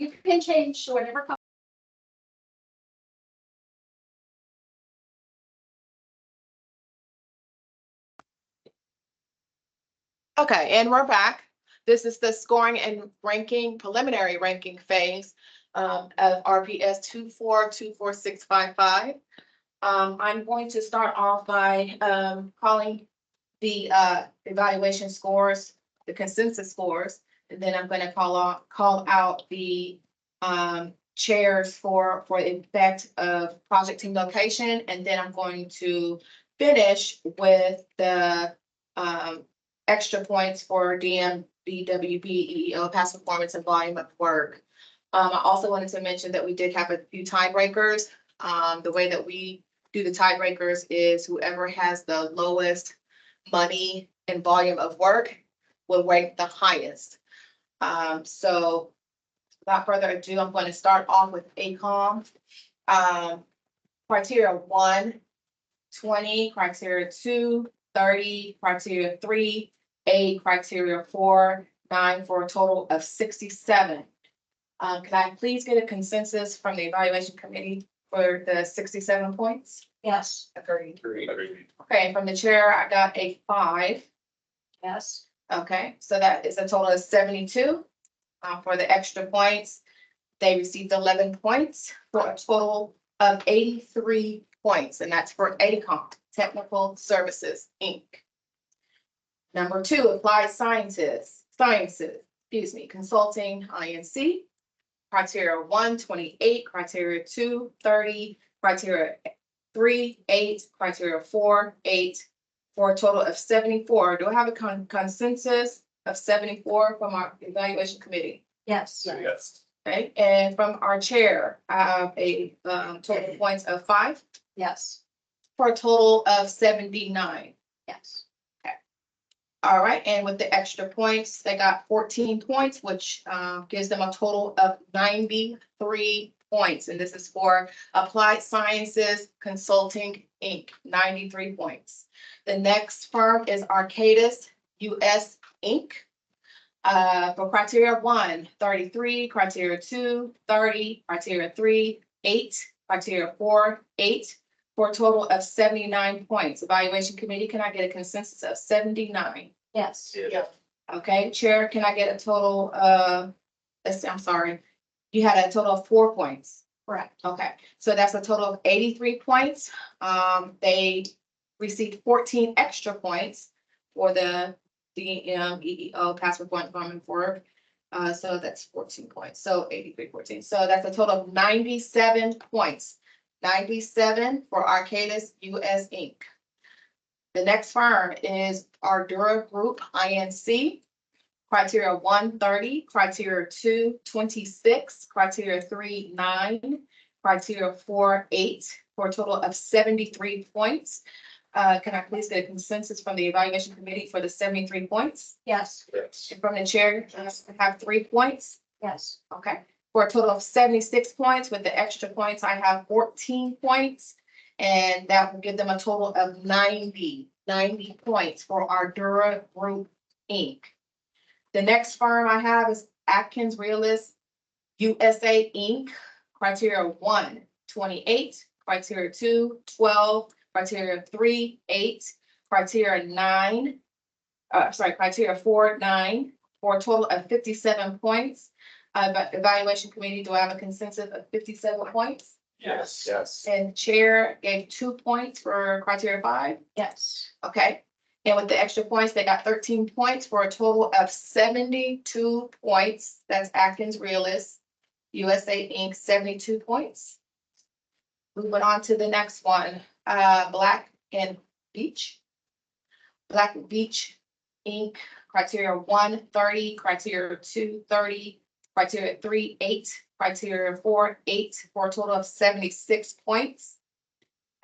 You can change whatever. Okay, and we're back. This is the scoring and ranking, preliminary ranking phase of RPS 2424655. I'm going to start off by calling the evaluation scores, the consensus scores, and then I'm going to call out the chairs for the effect of project team location, and then I'm going to finish with the extra points for DM, BWB, EEO, past performance, and volume of work. I also wanted to mention that we did have a few tiebreakers. The way that we do the tiebreakers is whoever has the lowest money and volume of work will rank the highest. So without further ado, I'm going to start off with ACOM. Criteria 1, 20, criteria 2, 30, criteria 3, 8, criteria 4, 9, for a total of 67. Can I please get a consensus from the evaluation committee for the 67 points? Yes. Agreed. Okay, from the chair, I got a 5. Yes. Okay, so that is a total of 72. For the extra points, they received 11 points for a total of 83 points, and that's for ACOM, Technical Services, Inc. Number 2, Applied Sciences, Consulting, INC. Criteria 1, 28, criteria 2, 30, criteria 3, 8, criteria 4, 8, for a total of 74. Do I have a consensus of 74 from our evaluation committee? Yes. Yes. Okay, and from our chair, I have a total points of 5. Yes. For a total of 79. Yes. All right, and with the extra points, they got 14 points, which gives them a total of 93 points. And this is for Applied Sciences Consulting, Inc., 93 points. The next firm is Arcadis US, Inc. For criteria 1, 33, criteria 2, 30, criteria 3, 8, criteria 4, 8, for a total of 79 points. Evaluation committee, can I get a consensus of 79? Yes. Yeah. Okay, chair, can I get a total of, I'm sorry, you had a total of 4 points. Correct. Okay, so that's a total of 83 points. They received 14 extra points for the DM, EEO, past performance work. So that's 14 points. So 83, 14. So that's a total of 97 points. 97 for Arcadis US, Inc. The next firm is Ardura Group, INC. Criteria 1, 30, criteria 2, 26, criteria 3, 9, criteria 4, 8, for a total of 73 points. Can I please get a consensus from the evaluation committee for the 73 points? Yes. Yes. And from the chair, I have 3 points. Yes. Okay, for a total of 76 points. With the extra points, I have 14 points. And that will give them a total of 90 points for Ardura Group, Inc. The next firm I have is Atkins Realist USA, Inc. Criteria 1, 28, criteria 2, 12, criteria 3, 8, criteria 9, criteria 4, 9, for a total of 57 points. Evaluation committee, do I have a consensus of 57 points? Yes. Yes. And chair gave 2 points for criteria 5. Yes. Okay, and with the extra points, they got 13 points for a total of 72 points. That's Atkins Realist USA, Inc., 72 points. Moving on to the next one, Black and Beach. Black and Beach, Inc., criteria 1, 30, criteria 2, 30, criteria 3, 8, criteria 4, 8, for a total of 76 points.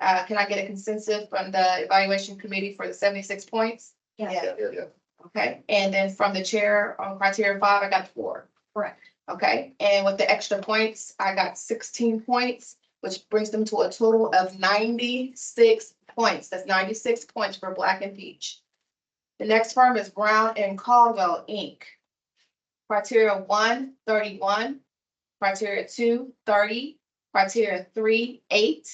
Can I get a consensus from the evaluation committee for the 76 points? Yes. Yeah. Okay, and then from the chair on criteria 5, I got 4. Correct. Okay, and with the extra points, I got 16 points, which brings them to a total of 96 points. That's 96 points for Black and Beach. The next firm is Brown and Caldwell, Inc. Criteria 1, 31, criteria 2, 30, criteria 3, 8,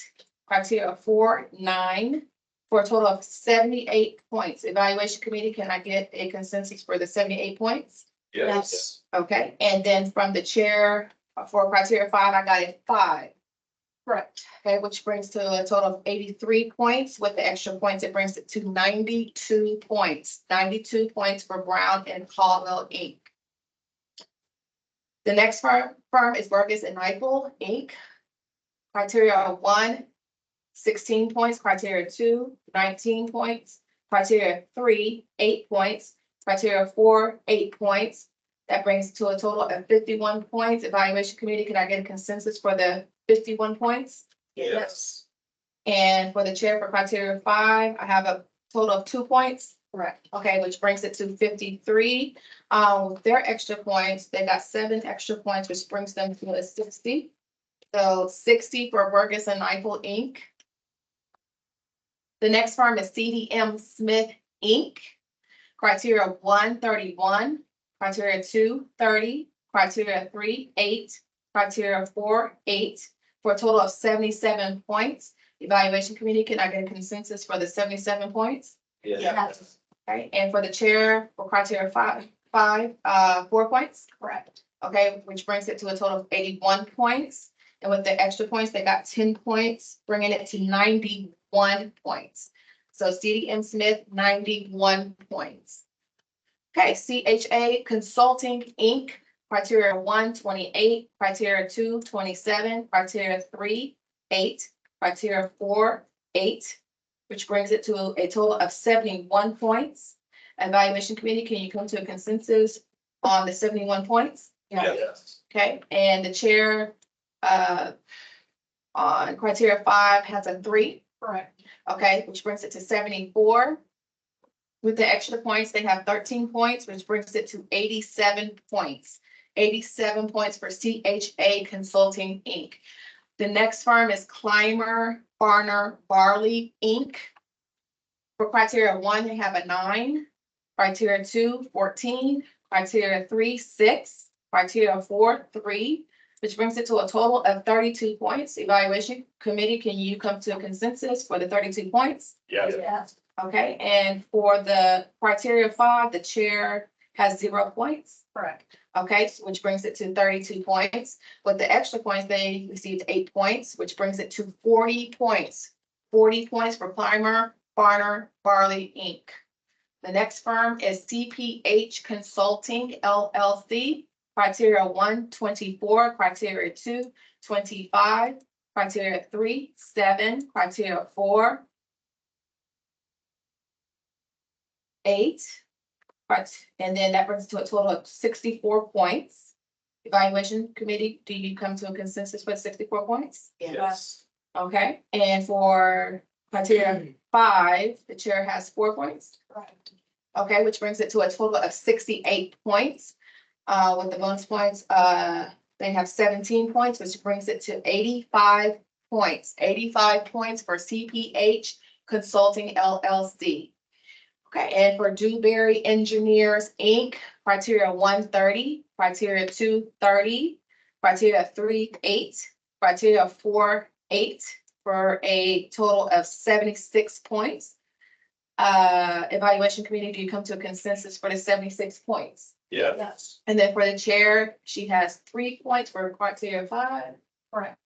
criteria 4, 9, for a total of 78 points. Evaluation committee, can I get a consensus for the 78 points? Yes. Okay, and then from the chair for criteria 5, I got a 5. Correct. Okay, which brings to a total of 83 points. With the extra points, it brings it to 92 points. 92 points for Brown and Caldwell Inc. The next firm is Burgess and Nyepel Inc. Criteria 1, 16 points. Criteria 2, 19 points. Criteria 3, 8 points. Criteria 4, 8 points. That brings to a total of 51 points. Evaluation committee, can I get a consensus for the 51 points? Yes. And for the chair for criteria 5, I have a total of 2 points. Correct. Okay, which brings it to 53. With their extra points, they got 7 extra points, which brings them to a 60. So 60 for Burgess and Nyepel Inc. The next firm is CDM Smith Inc. Criteria 1, 31. Criteria 2, 30. Criteria 3, 8. Criteria 4, 8. For a total of 77 points. Evaluation committee, can I get a consensus for the 77 points? Yes. Okay, and for the chair for criteria 5, 4 points. Correct. Okay, which brings it to a total of 81 points. And with the extra points, they got 10 points, bringing it to 91 points. So CDM Smith, 91 points. Okay, CHA Consulting Inc. Criteria 1, 28, criteria 2, 27, criteria 3, 8, criteria 4, 8, which brings it to a total of 71 points. Evaluation committee, can you come to a consensus on the 71 points? Yes. Okay, and the chair on criteria 5 has a 3. Correct. Okay, which brings it to 74. With the extra points, they have 13 points, which brings it to 87 points. 87 points for CHA Consulting Inc. The next firm is Clymer, Barner, Barley Inc. For criteria 1, they have a 9. Criteria 2, 14. Criteria 3, 6. Criteria 4, 3. Which brings it to a total of 32 points. Evaluation committee, can you come to a consensus for the 32 points? Yes. Okay, and for the criteria 5, the chair has 0 points. Correct. Okay, which brings it to 32 points. With the extra points, they received 8 points, which brings it to 40 points. 40 points for Clymer, Barner, Barley, Inc. The next firm is CPH Consulting, LLC. Criteria 1, 24, criteria 2, 25, criteria 3, 7, criteria 4, 8. And then that brings it to a total of 64 points. Evaluation committee, do you come to a consensus for 64 points? Yes. Okay, and for criteria 5, the chair has 4 points. Correct. Okay, which brings it to a total of 68 points. With the bonus points, they have 17 points, which brings it to 85 points. 85 points for CPH Consulting LLC. Okay, and for Dewberry Engineers Inc., criteria 1, 30, criteria 2, 30, criteria 3, 8, criteria 4, 8, for a total of 76 points. Evaluation committee, do you come to a consensus for the 76 points? Yes. And then for the chair, she has 3 points for criteria 5. Correct.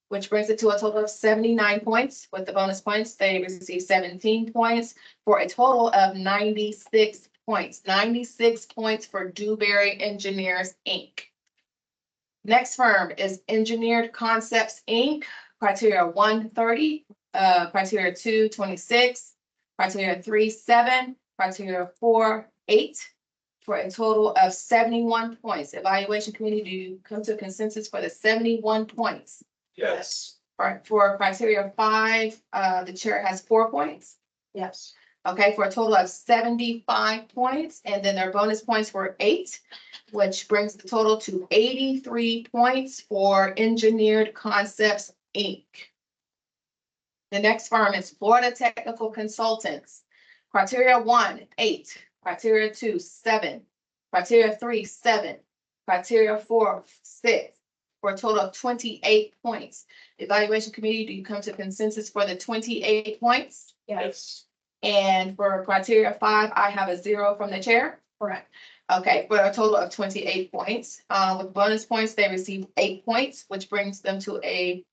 Which brings it to a total of 79 points. With the bonus points, they receive 17 points for a total of 96 points. 96 points for Dewberry Engineers, Inc. Next firm is Engineered Concepts, Inc. Criteria 1, 30, criteria 2, 26, criteria 3, 7, criteria 4, 8, for a total of 71 points. Evaluation committee, do you come to a consensus for the 71 points? Yes. For criteria 5, the chair has 4 points. Yes. Okay, for a total of 75 points, and then their bonus points were 8, which brings the total to 83 points for Engineered Concepts, Inc. The next firm is Florida Technical Consultants. Criteria 1, 8. Criteria 2, 7. Criteria 3, 7. Criteria 4, 6. for a total of 28 points. Evaluation committee, do you come to consensus for the 28 points? Yes. And for criteria 5, I have a 0 from the chair. Correct. Okay, for a total of 28 points. With bonus points, they receive 8 points, which brings them to a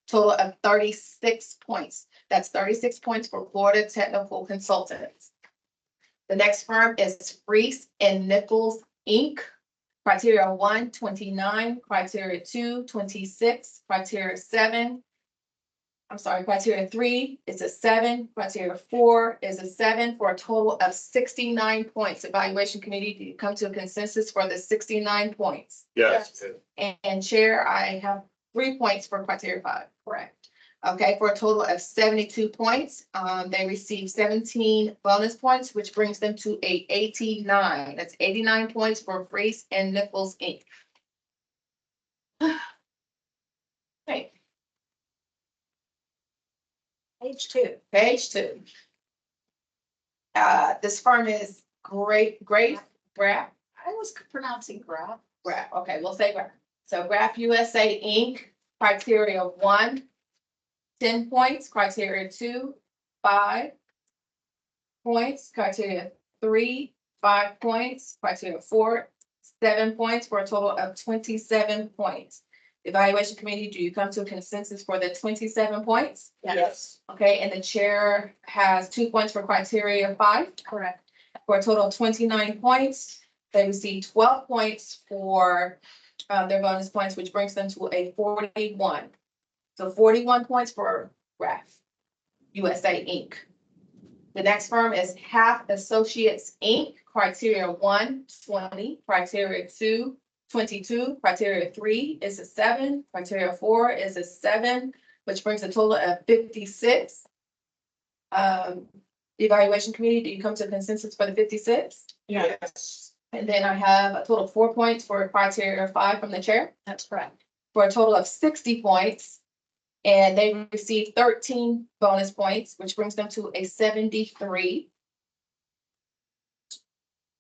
total of 36 points. That's 36 points for Florida Technical Consultants. The next firm is Freese and Nichols, Inc. Criteria 1, 29, criteria 2, 26, criteria 7. Criteria 3 is a 7, criteria 4 is a 7, for a total of 69 points. Evaluation committee, do you come to a consensus for the 69 points? Yes. And chair, I have 3 points for criteria 5. Correct. Okay, for a total of 72 points. They receive 17 bonus points, which brings them to a 89. That's 89 points for Freese and Nichols, Inc. Okay, Page 2. page 2. This firm is Graph. I was pronouncing graph. Okay, we'll say Graph. So Graph USA, Inc. Criteria 1, 10 points. Criteria 2, 5 points. Criteria 3, 5 points. Criteria 4, 7 points, for a total of 27 points. Evaluation committee, do you come to a consensus for the 27 points? Yes. Okay, and the chair has 2 points for criteria 5. Correct. For a total of 29 points. They receive 12 points for their bonus points, which brings them to a 41. So 41 points for Graph USA, Inc. The next firm is Half Associates, Inc. Criteria 1, 20, criteria 2, 22, criteria 3 is a 7, criteria 4 is a 7, which brings a total of 56. Evaluation committee, do you come to a consensus for the 56? Yes. And then I have a total of 4 points for criteria 5 from the chair, That's correct. for a total of 60 points. And they receive 13 bonus points, which brings them to a 73.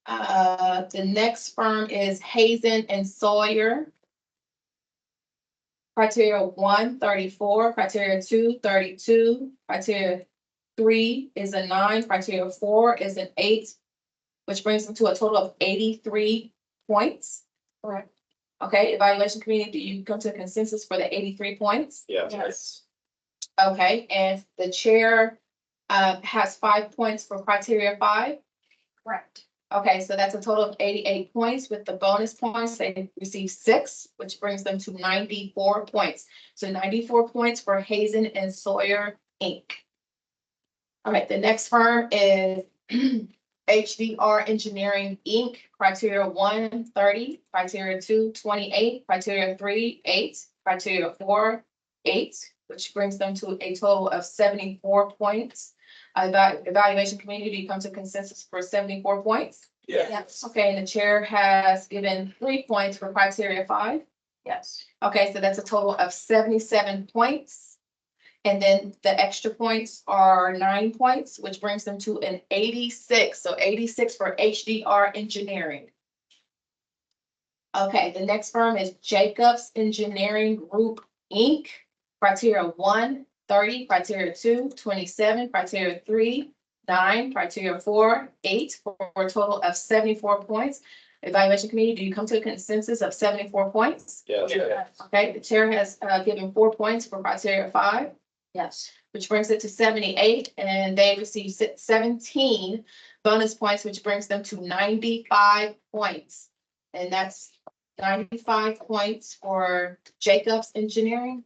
The next firm is Hazen and Sawyer. Criteria 1, 34, criteria 2, 32, criteria 3 is a 9, criteria 4 is an 8, which brings them to a total of 83 points. Correct. Okay, evaluation committee, do you come to a consensus for the 83 points? Yes. Okay, and the chair has 5 points for criteria 5. Correct. Okay, so that's a total of 88 points. With the bonus points, they receive 6, which brings them to 94 points. So 94 points for Hazen and Sawyer, Inc. All right, the next firm is HDR Engineering, Inc. Criteria 1, 30, criteria 2, 28, criteria 3, 8, criteria 4, 8, which brings them to a total of 74 points. Evaluation committee, do you come to consensus for 74 points? Yes. Okay, and the chair has given 3 points for criteria 5. Yes. Okay, so that's a total of 77 points. And then the extra points are 9 points, which brings them to an 86. So 86 for HDR Engineering. Okay, the next firm is Jacobs Engineering Group, Inc. Criteria 1, 30, criteria 2, 27, criteria 3, 9, criteria 4, 8, for a total of 74 points. Evaluation committee, do you come to a consensus of 74 points? Yes. Okay, the chair has given 4 points for criteria 5, Yes. which brings it to 78, and they receive 17 bonus points, which brings them to 95 points. And that's 95 points for Jacobs Engineering.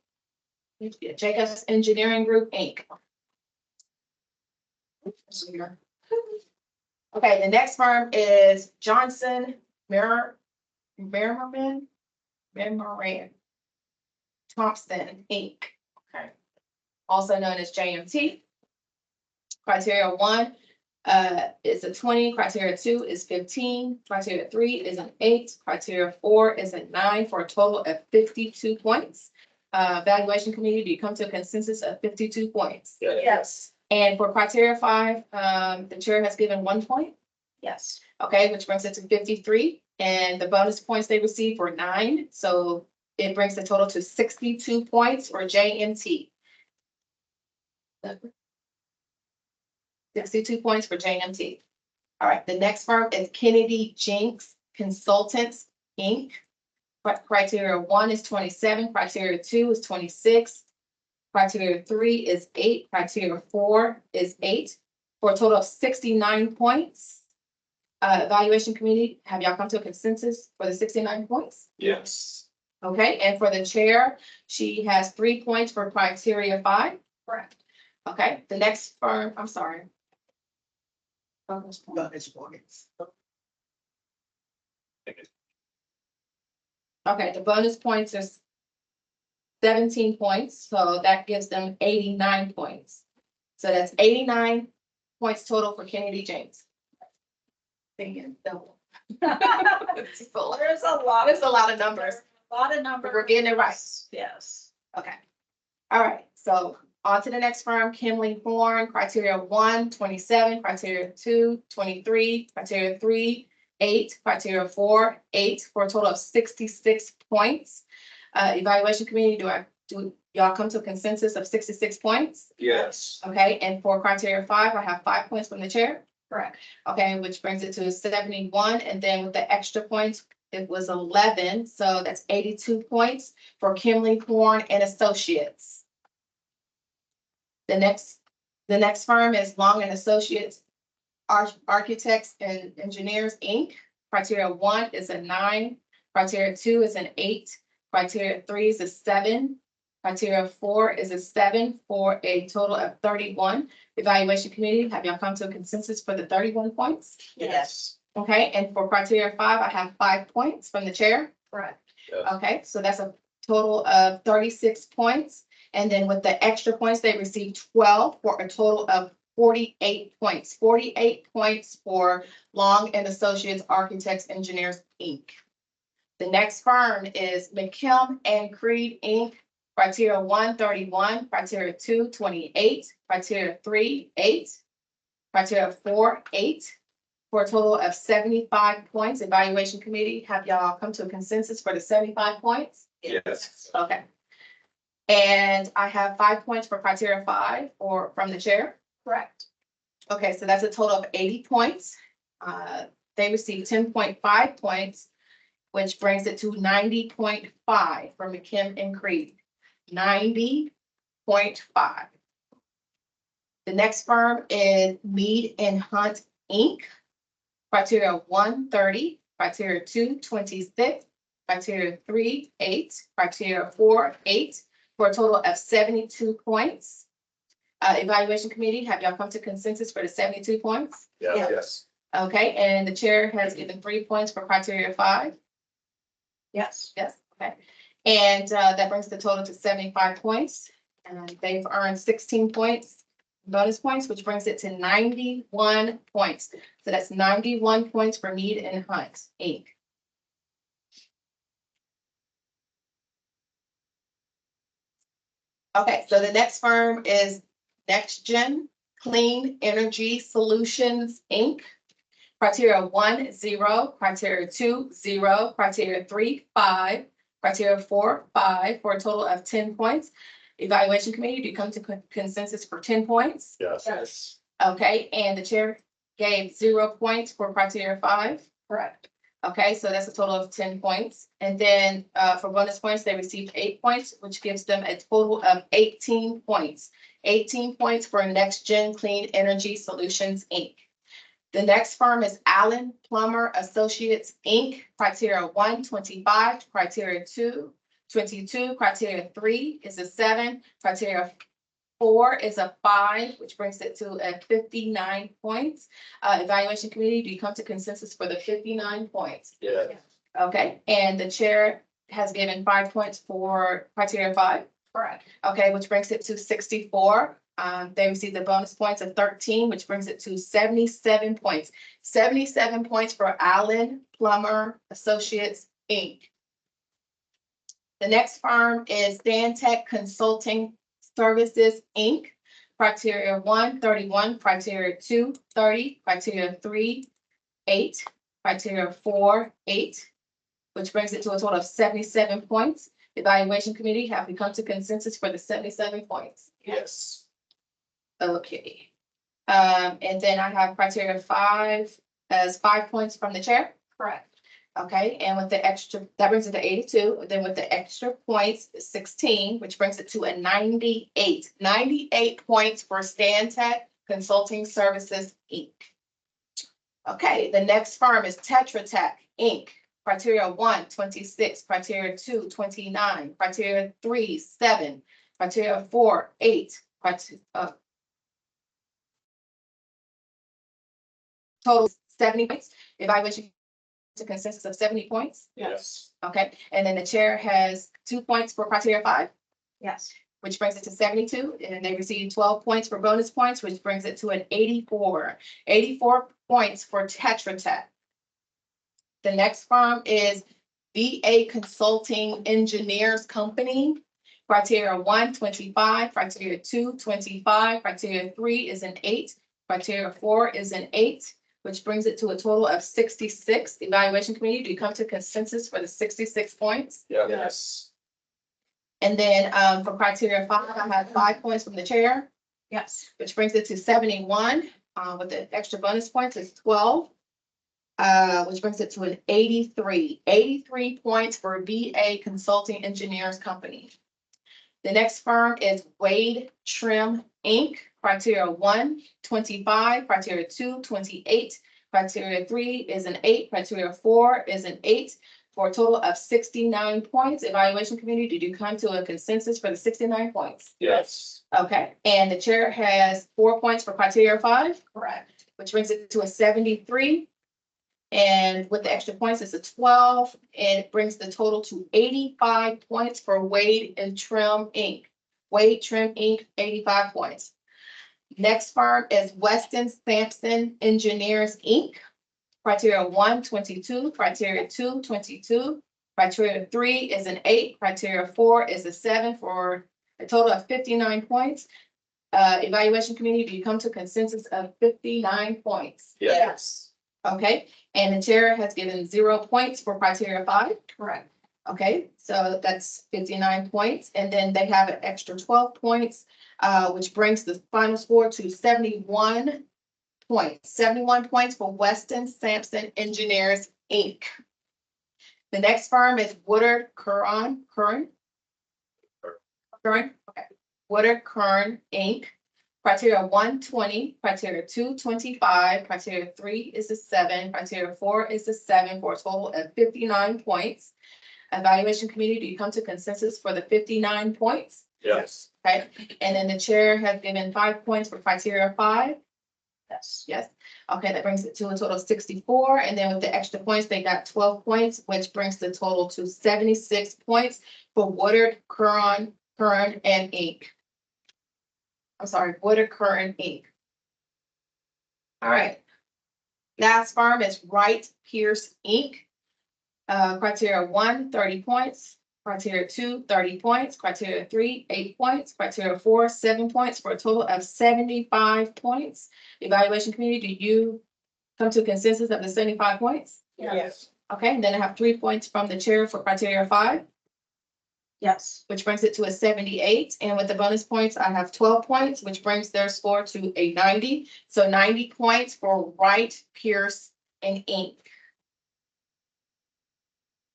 Jacobs Engineering Group, Inc. Okay, the next firm is Johnson Merriman Thompson, Inc. Okay. Also known as JMT. Criteria 1 is a 20, criteria 2 is 15, criteria 3 is an 8, criteria 4 is a 9, for a total of 52 points. Evaluation committee, do you come to a consensus of 52 points? Yes. And for criteria 5, the chair has given 1 point. Yes. Okay, which brings it to 53. And the bonus points they received were 9. So it brings the total to 62 points for JMT. 62 points for JMT. All right, the next firm is Kennedy Jinks Consultants, Inc. Criteria 1 is 27, criteria 2 is 26, criteria 3 is 8, criteria 4 is 8, for a total of 69 points. Evaluation committee, have y'all come to a consensus for the 69 points? Yes. Okay, and for the chair, she has 3 points for criteria 5. Correct. Okay, the next firm, I'm sorry. Bonus points. Okay, the bonus points is 17 points, so that gives them 89 points. So that's 89 points total for Kennedy James. Thinking double. It's a lot. There's a lot. There's a lot of numbers. A lot of numbers. We're getting it right. Yes. Okay. All right, so on to the next firm, Kimley Horn, criteria 1, 27, criteria 2, 23, criteria 3, 8, criteria 4, 8, for a total of 66 points. Evaluation committee, do y'all come to a consensus of 66 points? Yes. Okay, and for criteria 5, I have 5 points from the chair. Correct. Okay, which brings it to 71, and then with the extra points, it was 11, so that's 82 points for Kimley Horn and Associates. The next firm is Long and Associates Architects and Engineers, Inc. Criteria 1 is a 9, criteria 2 is an 8, criteria 3 is a 7, criteria 4 is a 7, for a total of 31. Evaluation committee, have y'all come to a consensus for the 31 points? Yes. Okay, and for criteria 5, I have 5 points from the chair. Correct. Okay, so that's a total of 36 points. And then with the extra points, they received 12 for a total of 48 points. 48 points for Long and Associates Architects Engineers, Inc. The next firm is McKim and Creed, Inc. Criteria 1, 31, criteria 2, 28, criteria 3, 8, criteria 4, 8, for a total of 75 points. Evaluation committee, have y'all come to a consensus for the 75 points? Yes. Okay. And I have 5 points for criteria 5 or from the chair. Correct. Okay, so that's a total of 80 points. They received 10.5 points, which brings it to 90.5 for McKim and Creed. 90.5. The next firm is Mead and Hunt, Inc. Criteria 1, 30, criteria 2, 26, criteria 3, 8, criteria 4, 8, for a total of 72 points. Evaluation committee, have y'all come to consensus for the 72 points? Yes. Yes. Okay, and the chair has given 3 points for criteria 5. Yes. Yes, okay. And that brings the total to 75 points. And they've earned 16 points, bonus points, which brings it to 91 points. So that's 91 points for Mead and Hunt, Inc. Okay, so the next firm is Next Gen Clean Energy Solutions, Inc. Criteria 1, 0, criteria 2, 0, criteria 3, 5, criteria 4, 5, for a total of 10 points. Evaluation committee, do you come to consensus for 10 points? Yes. Yes. Okay, and the chair gave 0 points for criteria 5. Correct. Okay, so that's a total of 10 points. And then for bonus points, they received 8 points, which gives them a total of 18 points. 18 points for Next Gen Clean Energy Solutions, Inc. The next firm is Allen Plummer Associates, Inc. Criteria 1, 25, criteria 2, 22, criteria 3 is a 7, criteria 4 is a 5, which brings it to 59 points. Evaluation committee, do you come to consensus for the 59 points? Yes. Okay, and the chair has given 5 points for criteria 5. Correct. Okay, which brings it to 64. They received the bonus points of 13, which brings it to 77 points. 77 points for Allen Plummer Associates, Inc. The next firm is Stantec Consulting Services, Inc. Criteria 1, 31, criteria 2, 30, criteria 3, 8, criteria 4, 8, which brings it to a total of 77 points. Evaluation committee, have we come to consensus for the 77 points? Yes. Okay. And then I have criteria 5 as 5 points from the chair. Correct. Okay, and with the extra, that brings it to 82. Then with the extra points, 16, which brings it to a 98. 98 points for Stantec Consulting Services, Inc. Okay, the next firm is Tetra Tech, Inc. Criteria 1, 26, criteria 2, 29, criteria 3, 7, criteria 4, 8, total 70 points. Evaluation to consensus of 70 points. Yes. Okay, and then the chair has 2 points for criteria 5, Yes. which brings it to 72, and they receive 12 points for bonus points, which brings it to an 84. 84 points for Tetra Tech. The next firm is BA Consulting Engineers Company. Criteria 1, 25, criteria 2, 25, criteria 3 is an 8, criteria 4 is an 8, which brings it to a total of 66. Evaluation committee, do you come to consensus for the 66 points? Yes. And then for criteria 5, I have 5 points from the chair, Yes. which brings it to 71. With the extra bonus points is 12. Which brings it to an 83. 83 points for BA Consulting Engineers Company. The next firm is Wade Trim Inc. Criteria 1, 25, criteria 2, 28, criteria 3 is an 8, criteria 4 is an 8, for a total of 69 points. Evaluation committee, did you come to a consensus for the 69 points? Yes. Okay, and the chair has 4 points for criteria 5. Correct. Which brings it to a 73. And with the extra points, it's a 12, and it brings the total to 85 points for Wade and Trim Inc. Wade Trim Inc., 85 points. Next firm is Weston Sampson Engineers Inc. Criteria 1, 22, criteria 2, 22, criteria 3 is an 8, criteria 4 is a 7, for a total of 59 points. Evaluation committee, do you come to consensus of 59 points? Yes. Okay, and the chair has given 0 points for criteria 5. Correct. Okay, so that's 59 points, and then they have an extra 12 points, which brings the final score to 71 points. 71 points for Weston Sampson Engineers, Inc. The next firm is Woodard Curran, okay, Woodard Curran, Inc. Criteria 1, 20, criteria 2, 25, criteria 3 is a 7, criteria 4 is a 7, for a total of 59 points. Evaluation committee, do you come to consensus for the 59 points? Yes. Okay, and then the chair has given 5 points for criteria 5. Yes. Yes, okay, that brings it to a total of 64, and then with the extra points, they got 12 points, which brings the total to 76 points for Woodard Curran and Inc. I'm sorry, Woodard Curran Inc. All right. Last firm is Wright Pierce Inc. Criteria 1, 30 points. Criteria 2, 30 points. Criteria 3, 8 points. Criteria 4, 7 points, for a total of 75 points. Evaluation committee, do you come to a consensus of the 75 points? Yes. Okay, and then I have 3 points from the chair for criteria 5. Yes. Which brings it to a 78. And with the bonus points, I have 12 points, which brings their score to a 90. So 90 points for Wright, Pierce, and Inc.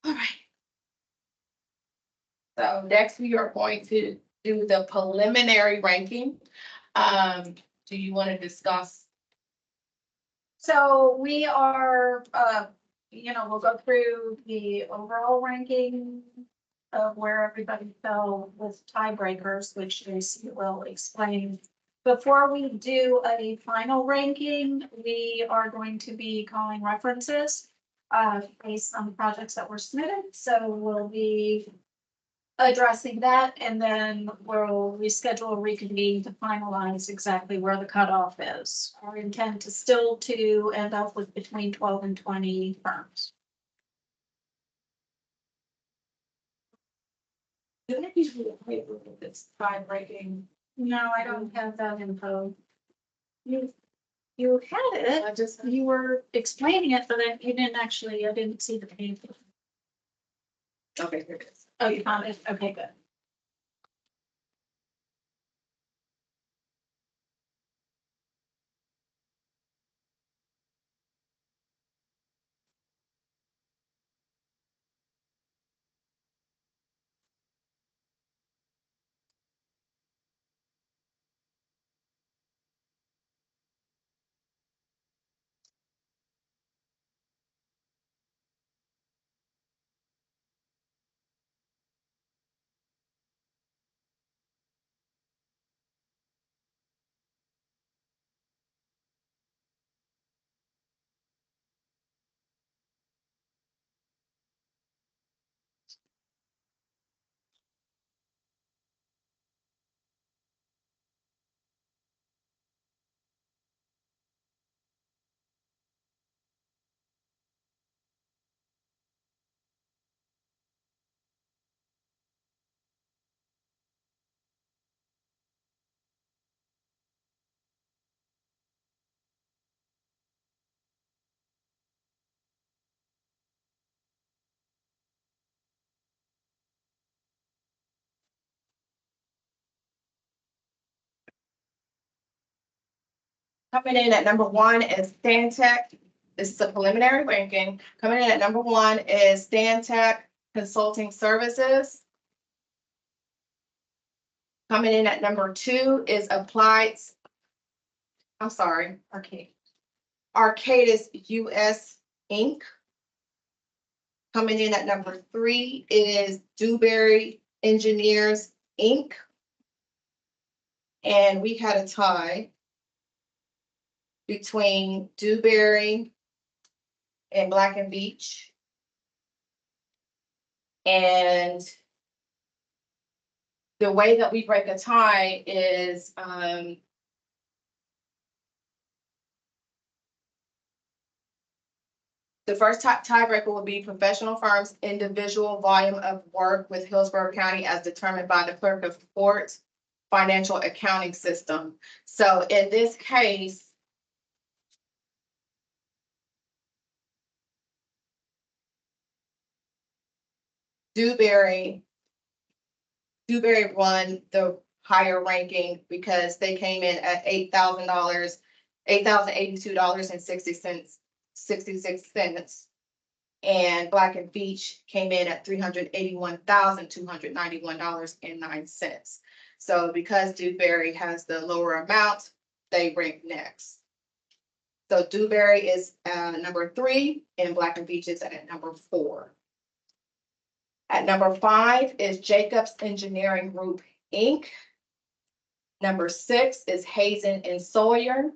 All right. So next we are going to do the preliminary ranking. Do you want to discuss? So we are, we'll go through the overall ranking of where everybody fell with tiebreakers, which Tracy will explain. Before we do a final ranking, we are going to be calling references based on the projects that were submitted. So we'll be addressing that, and then we'll reschedule, reconvene to finalize exactly where the cutoff is. Our intent is still to end up with between 12 and 20 firms. Do they usually wait with this time breaking? No, I don't have that info. You had it, I you were explaining it, but then you didn't actually, I didn't see the paper. okay, here it is. Oh, you found it? Okay, good. Coming in at number one is Stantec. This is a preliminary ranking. Coming in at number one is Stantec Consulting Services. Coming in at number two is Arcadis US Inc. Coming in at number three is Dewberry Engineers Inc. And we had a tie between Dewberry and Black and Beach. And the way that we break a tie is the first tiebreaker will be professional firms' individual volume of work with Hillsborough County as determined by the clerk of court financial accounting system. So in this case, Dewberry won the higher ranking because they came in at $8,082.66. And Black and Beach came in at $381,291.09. So because Dewberry has the lower amount, they rank next. So Dewberry is number three and Black and Beach is at number four. At number five is Jacobs Engineering Group, Inc. Number six is Hazen and Sawyer.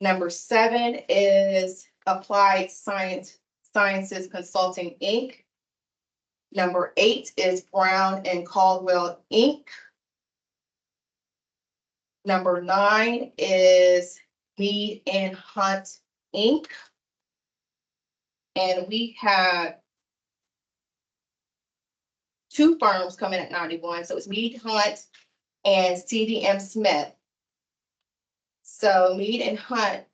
Number seven is Applied Sciences Consulting, Inc. Number eight is Brown and Caldwell, Inc. Number nine is Mead and Hunt, Inc. And we have two firms coming at 91. So it's Mead Hunt and CDM Smith. So Mead and Hunt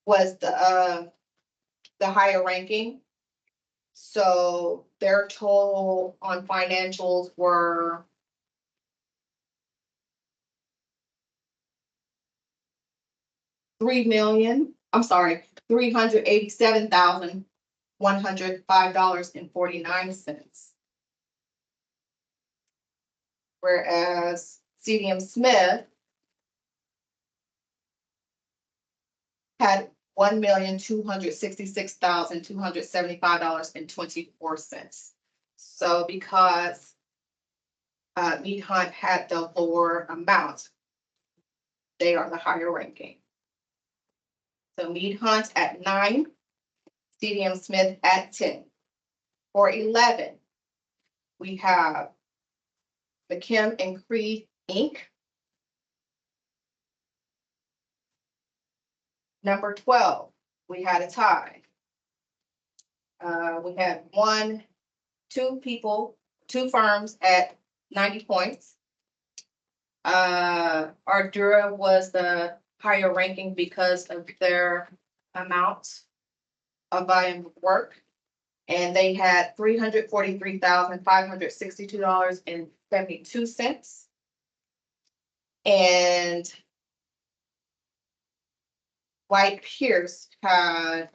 was the higher ranking. So their total on financials were $387,105.49. Whereas CDM Smith had $1,266,275.24. So because Mead Hunt had the lower amount, they are the higher ranking. So Mead Hunt at 9, CDM Smith at 10. For 11, we have McKim and Creed, Inc. Number 12, we had a tie. We had two firms at 90 points. Ardura was the higher ranking because of their amount of volume of work. And they had $343,562.72. And White Pierce had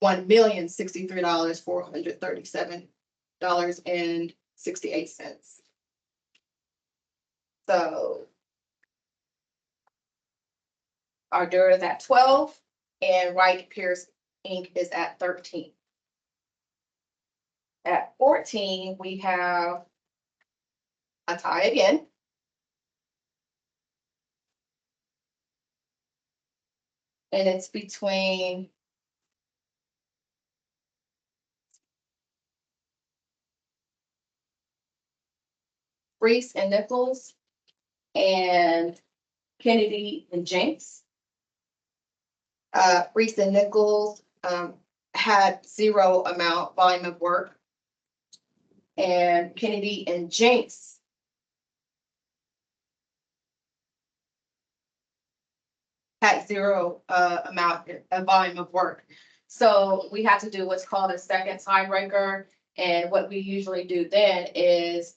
$1,063,437.68. So our Dura is at 12 and White Pierce Inc. is at 13. At 14, we have a tie again. And it's between Reese and Nichols and Kennedy and Jenks. Reese and Nichols had zero volume of work. And Kennedy and Jenks had zero volume of work. So we have to do what's called a second tiebreaker. And what we usually do then is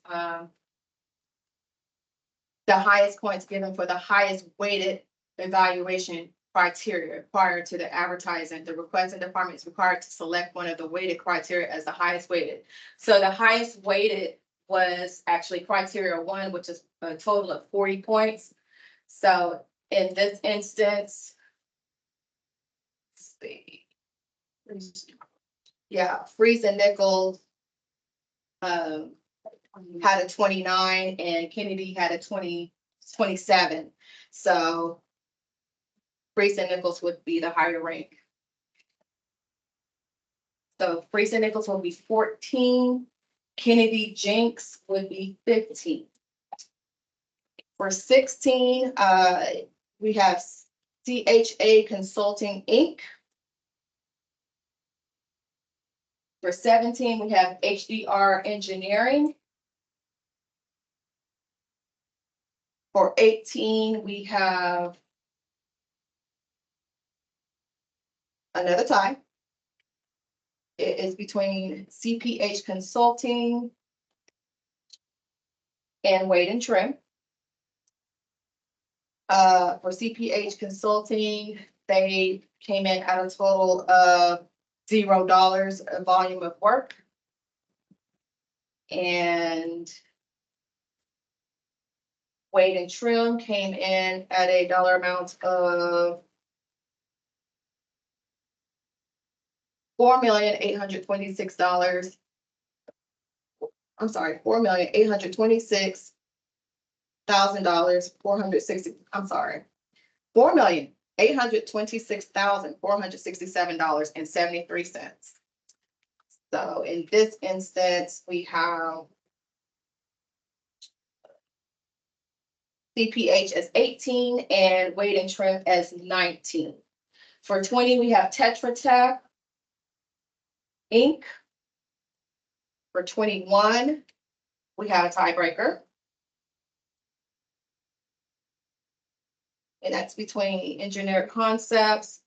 the highest points given for the highest weighted evaluation criteria prior to the advertising. The requesting department is required to select one of the weighted criteria as the highest weighted. So the highest weighted was actually criteria 1, which is a total of 40 points. So in this instance, let's see. Yeah, Freeze and Nichols had a 29 and Kennedy had a 27. So Freeze and Nichols would be the higher rank. So Freeze and Nichols will be 14. Kennedy Jenks would be 15. For 16, we have CHA Consulting Inc. For 17, we have HDR Engineering. For 18, we have another tie. It is between CPH Consulting and Wade and Trim. For CPH Consulting, they came in at a total of $0 of volume of work. And Wade and Trim came in at a dollar amount of $4,826,000. I'm sorry, $4,826,467.73. So in this instance, we have CPH as 18 and Wade and Trim as 19. For 20, we have Tetra Tech Inc. For 21, we have a tiebreaker. And that's between Engineered Concepts,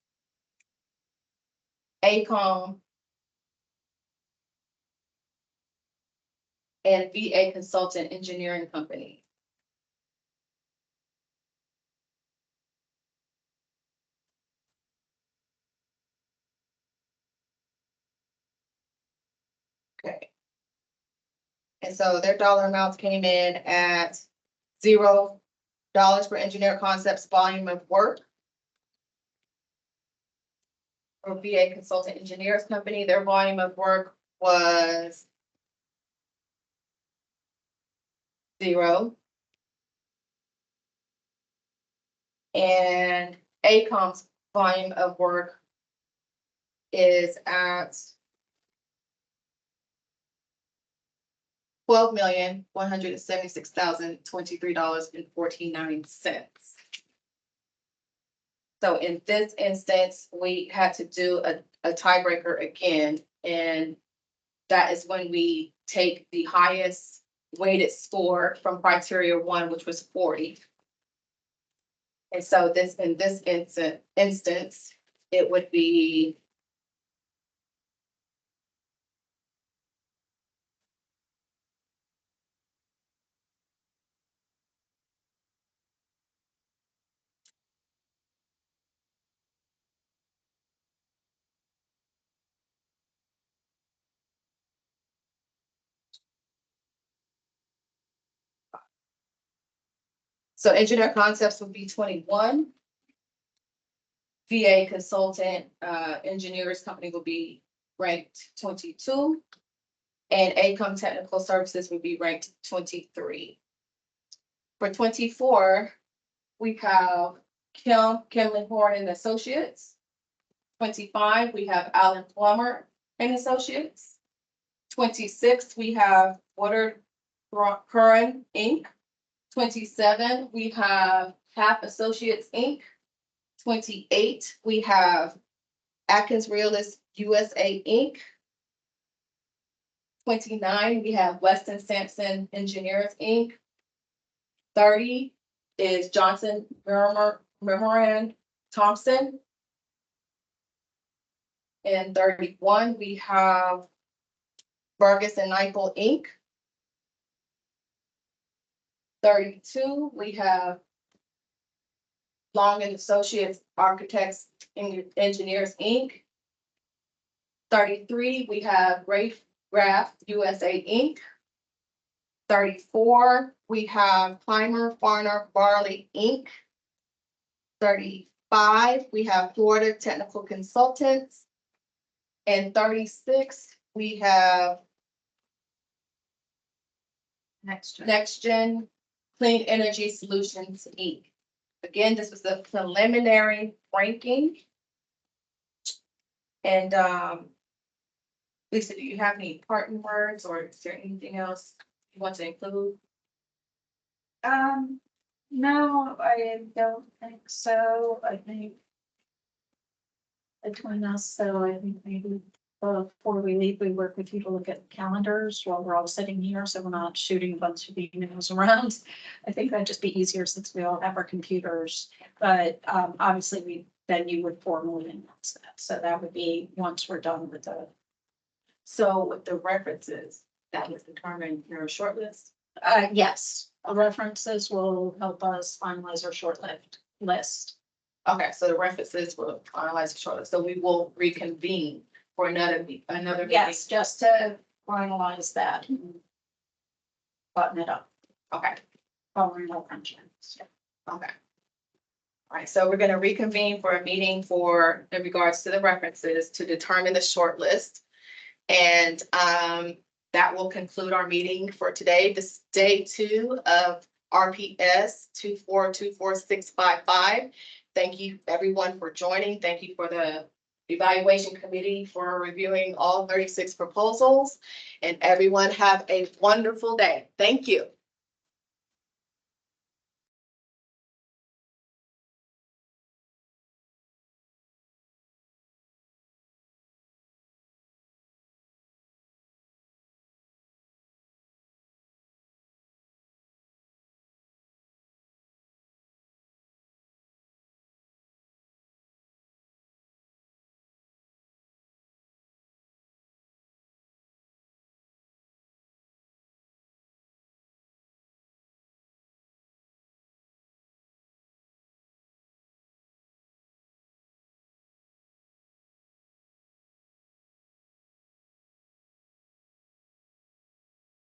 ACOM, and VA Consultant Engineering Company. Okay. And so their dollar amounts came in at $0 for Engineered Concepts volume of work. For VA Consultant Engineers Company, their volume of work was 0. And ACOM's volume of work is at $12,176,023.49. So in this instance, we had to do a tiebreaker again, and that is when we take the highest weighted score from criteria 1, which was 40. And so in this instance, it would be So engineer concepts would be 21. VA consultant, engineers company will be ranked 22. And ACOM technical services would be ranked 23. For 24, we have Kimley Horn and Associates. 25, we have Allen Plummer and Associates. 26, we have Water Curran Inc. 27, we have Half Associates Inc. 28, we have Atkins Realist USA Inc. 29, we have Weston Sampson Engineers Inc. 30 is Johnson Memorand Thompson. And 31, we have Vargas and Nyepel Inc. 32, we have Long and Associates Architects and Engineers Inc. 33, we have Graf USA Inc. 34, we have Clymer Farner Barley Inc. 35, we have Florida Technical Consultants. And 36, we have Next Gen Clean Energy Solutions Inc. Again, this was a preliminary ranking. And Lisa, do you have any parting words or is there anything else you want to include? No, I don't think so. I think between us, so I think maybe before we leave, we work with you to look at calendars while we're all sitting here, so we're not shooting a bunch of emails around. I think that'd just be easier since we all have our computers, but obviously then you would formally announce that. So that would be once we're done with the. So with the references, that would determine your shortlist. Yes, references will help us finalize our list. Okay, so the references will finalize the shortlist. So we will reconvene for another meeting. Yes, just to finalize that. And button it up. Okay. Following all functions. Okay. All right, so we're going to reconvene for a meeting in regards to the references to determine the short list. And that will conclude our meeting for today. This is day 2 of RPS 2424655. Thank you everyone for joining. Thank you for the evaluation committee for reviewing all 36 proposals, and everyone have a wonderful day. Thank you.